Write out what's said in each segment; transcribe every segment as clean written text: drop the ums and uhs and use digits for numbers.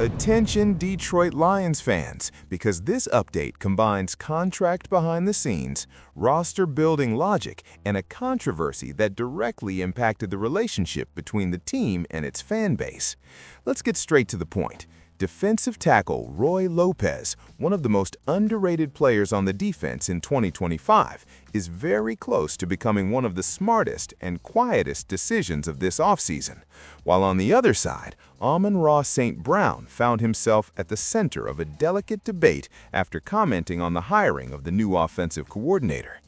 Attention Detroit Lions fans, because this update combines contract behind the scenes, roster building logic, and a controversy that directly impacted the relationship between the team and its fan base. Let's get straight to the point. Defensive tackle Roy Lopez, one of the most underrated players on the defense in 2025, is very close to becoming one of the smartest and quietest decisions of this offseason. While on the other side, Amon-Ra St. Brown found himself at the center of a delicate debate after commenting on the hiring of the new offensive coordinator.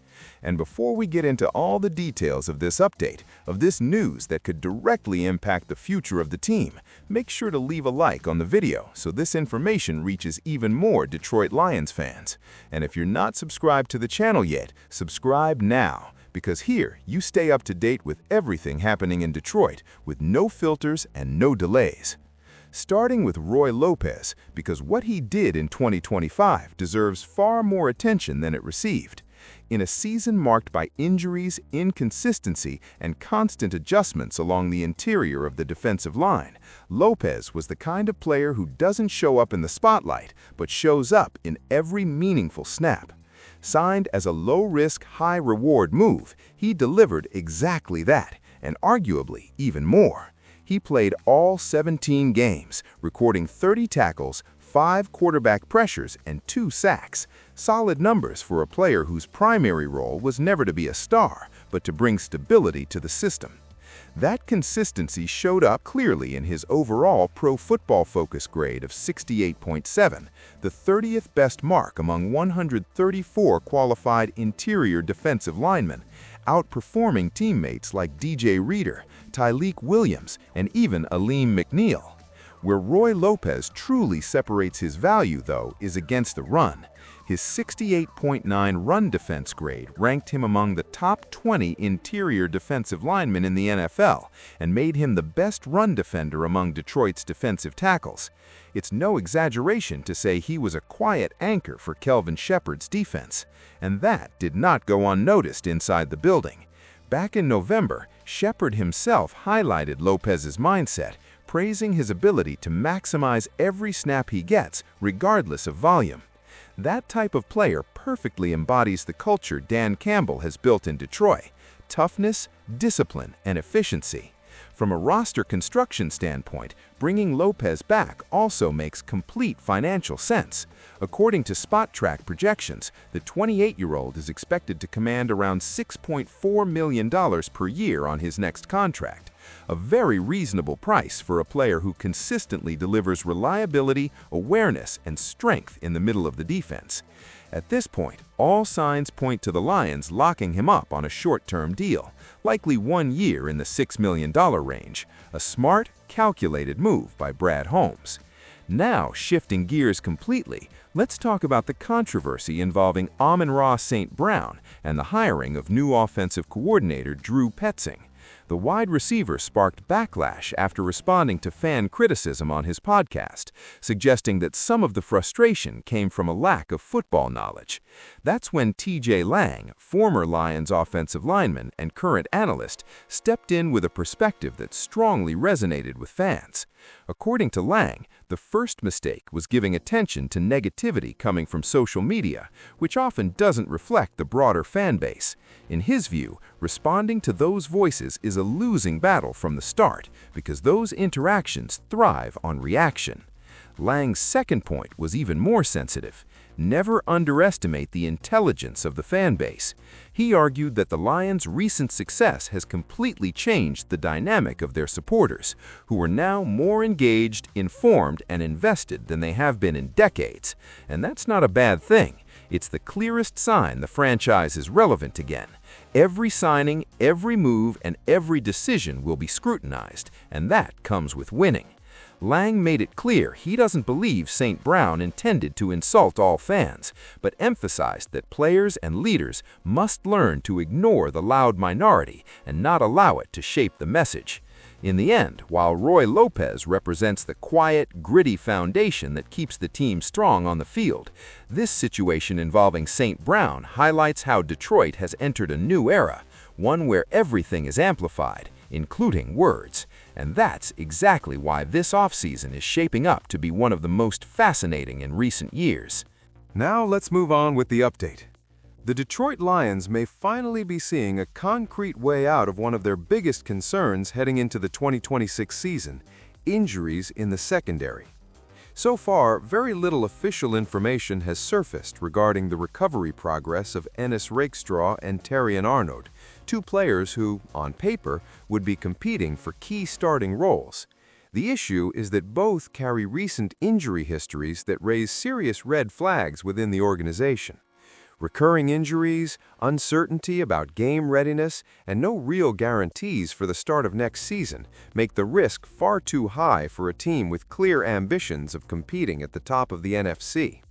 And before we get into all the details of this update, of this news that could directly impact the future of the team, make sure to leave a like on the video so this information reaches even more Detroit Lions fans. And if you're not subscribed to the channel yet, subscribe now, because here you stay up to date with everything happening in Detroit with no filters and no delays. Starting with Roy Lopez, because what he did in 2025 deserves far more attention than it received. In a season marked by injuries, inconsistency, and constant adjustments along the interior of the defensive line, Lopez was the kind of player who doesn't show up in the spotlight, but shows up in every meaningful snap. Signed as a low-risk, high-reward move, he delivered exactly that, and arguably even more. He played all 17 games, recording 30 tackles, 5 quarterback pressures, and 2 sacks. Solid numbers for a player whose primary role was never to be a star, but to bring stability to the system. That consistency showed up clearly in his overall Pro Football Focus grade of 68.7, the 30th best mark among 134 qualified interior defensive linemen, outperforming teammates like DJ Reader, Tyleik Williams, and even Alim McNeill. Where Roy Lopez truly separates his value, though, is against the run. His 68.9 run defense grade ranked him among the top 20 interior defensive linemen in the NFL and made him the best run defender among Detroit's defensive tackles. It's no exaggeration to say he was a quiet anchor for Kelvin Shepherd's defense, and that did not go unnoticed inside the building. Back in November, Shepherd himself highlighted Lopez's mindset, praising his ability to maximize every snap he gets, regardless of volume. That type of player perfectly embodies the culture Dan Campbell has built in Detroit: toughness, discipline, and efficiency. From a roster construction standpoint, bringing Lopez back also makes complete financial sense. According to SpotTrack projections, the 28-year-old is expected to command around $6.4 million per year on his next contract. A very reasonable price for a player who consistently delivers reliability, awareness, and strength in the middle of the defense. At this point, all signs point to the Lions locking him up on a short-term deal, likely 1 year in the $6 million range, a smart, calculated move by Brad Holmes. Now, shifting gears completely, let's talk about the controversy involving Amon-Ra St. Brown and the hiring of new offensive coordinator Drew Petzing. The wide receiver sparked backlash after responding to fan criticism on his podcast, suggesting that some of the frustration came from a lack of football knowledge. That's when TJ Lang, former Lions offensive lineman and current analyst, stepped in with a perspective that strongly resonated with fans. According to Lang, the first mistake was giving attention to negativity coming from social media, which often doesn't reflect the broader fan base. In his view, responding to those voices is a losing battle from the start, because those interactions thrive on reaction. Lang's second point was even more sensitive. Never underestimate the intelligence of the fan base. He argued that the Lions' recent success has completely changed the dynamic of their supporters, who are now more engaged, informed, and invested than they have been in decades. And that's not a bad thing. It's the clearest sign the franchise is relevant again. Every signing, every move, and every decision will be scrutinized, and that comes with winning. Lang made it clear he doesn't believe St. Brown intended to insult all fans, but emphasized that players and leaders must learn to ignore the loud minority and not allow it to shape the message. In the end, while Roy Lopez represents the quiet, gritty foundation that keeps the team strong on the field, this situation involving St. Brown highlights how Detroit has entered a new era, one where everything is amplified: including words. And that's exactly why this offseason is shaping up to be one of the most fascinating in recent years. Now let's move on with the update. The Detroit Lions may finally be seeing a concrete way out of one of their biggest concerns heading into the 2026 season: injuries in the secondary. So far, very little official information has surfaced regarding the recovery progress of Ennis Rakestraw and Terrion Arnold, two players who, on paper, would be competing for key starting roles. The issue is that both carry recent injury histories that raise serious red flags within the organization. Recurring injuries, uncertainty about game readiness, and no real guarantees for the start of next season make the risk far too high for a team with clear ambitions of competing at the top of the NFC.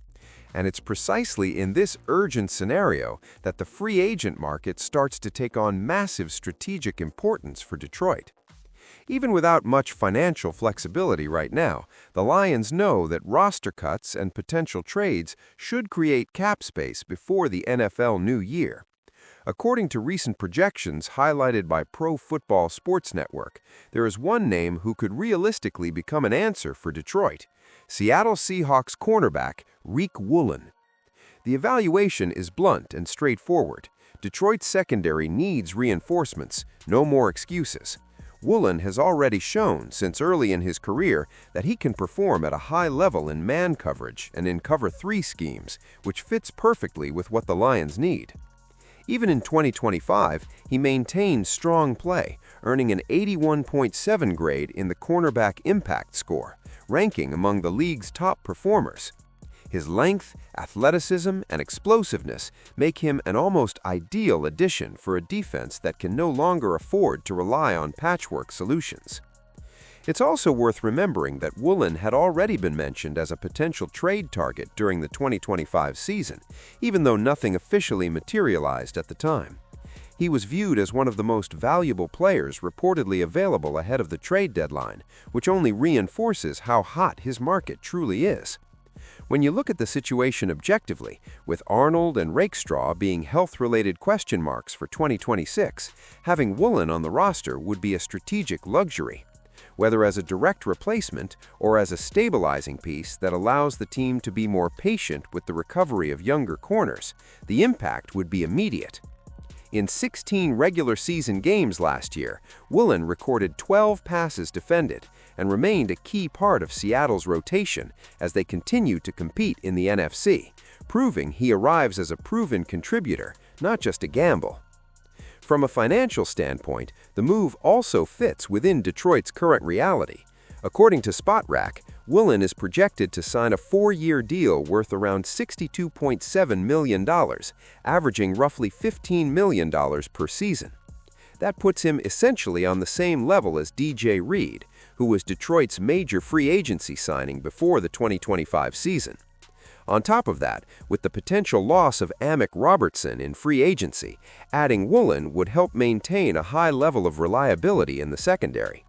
And it's precisely in this urgent scenario that the free agent market starts to take on massive strategic importance for Detroit. Even without much financial flexibility right now, the Lions know that roster cuts and potential trades should create cap space before the NFL new year. According to recent projections highlighted by Pro Football Sports Network, there is one name who could realistically become an answer for Detroit: Seattle Seahawks cornerback Riq Woolen. The evaluation is blunt and straightforward. Detroit's secondary needs reinforcements, no more excuses. Woolen has already shown since early in his career that he can perform at a high level in man coverage and in cover 3 schemes, which fits perfectly with what the Lions need. Even in 2025, he maintained strong play, earning an 81.7 grade in the cornerback impact score, ranking among the league's top performers. His length, athleticism, and explosiveness make him an almost ideal addition for a defense that can no longer afford to rely on patchwork solutions. It's also worth remembering that Woolen had already been mentioned as a potential trade target during the 2025 season, even though nothing officially materialized at the time. He was viewed as one of the most valuable players reportedly available ahead of the trade deadline, which only reinforces how hot his market truly is. When you look at the situation objectively, with Arnold and Rakestraw being health-related question marks for 2026, having Woolen on the roster would be a strategic luxury. Whether as a direct replacement or as a stabilizing piece that allows the team to be more patient with the recovery of younger corners, the impact would be immediate. In 16 regular season games last year, Woolen recorded 12 passes defended and remained a key part of Seattle's rotation as they continue to compete in the NFC, proving he arrives as a proven contributor, not just a gamble. From a financial standpoint, the move also fits within Detroit's current reality. According to Spotrac, Woolen is projected to sign a 4-year deal worth around $62.7 million, averaging roughly $15 million per season. That puts him essentially on the same level as DJ Reed, who was Detroit's major free agency signing before the 2025 season. On top of that, with the potential loss of Amik Robertson in free agency, adding Woolen would help maintain a high level of reliability in the secondary.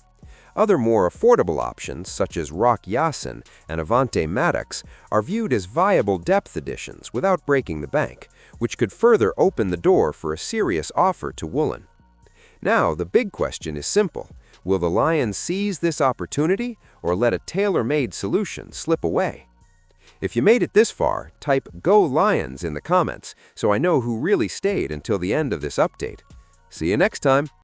Other more affordable options, such as Rock Ya-Sin and Avonte Maddox, are viewed as viable depth additions without breaking the bank, which could further open the door for a serious offer to Woolen. Now, the big question is simple. Will the Lions seize this opportunity or let a tailor-made solution slip away? If you made it this far, type "Go Lions" in the comments so I know who really stayed until the end of this update. See you next time!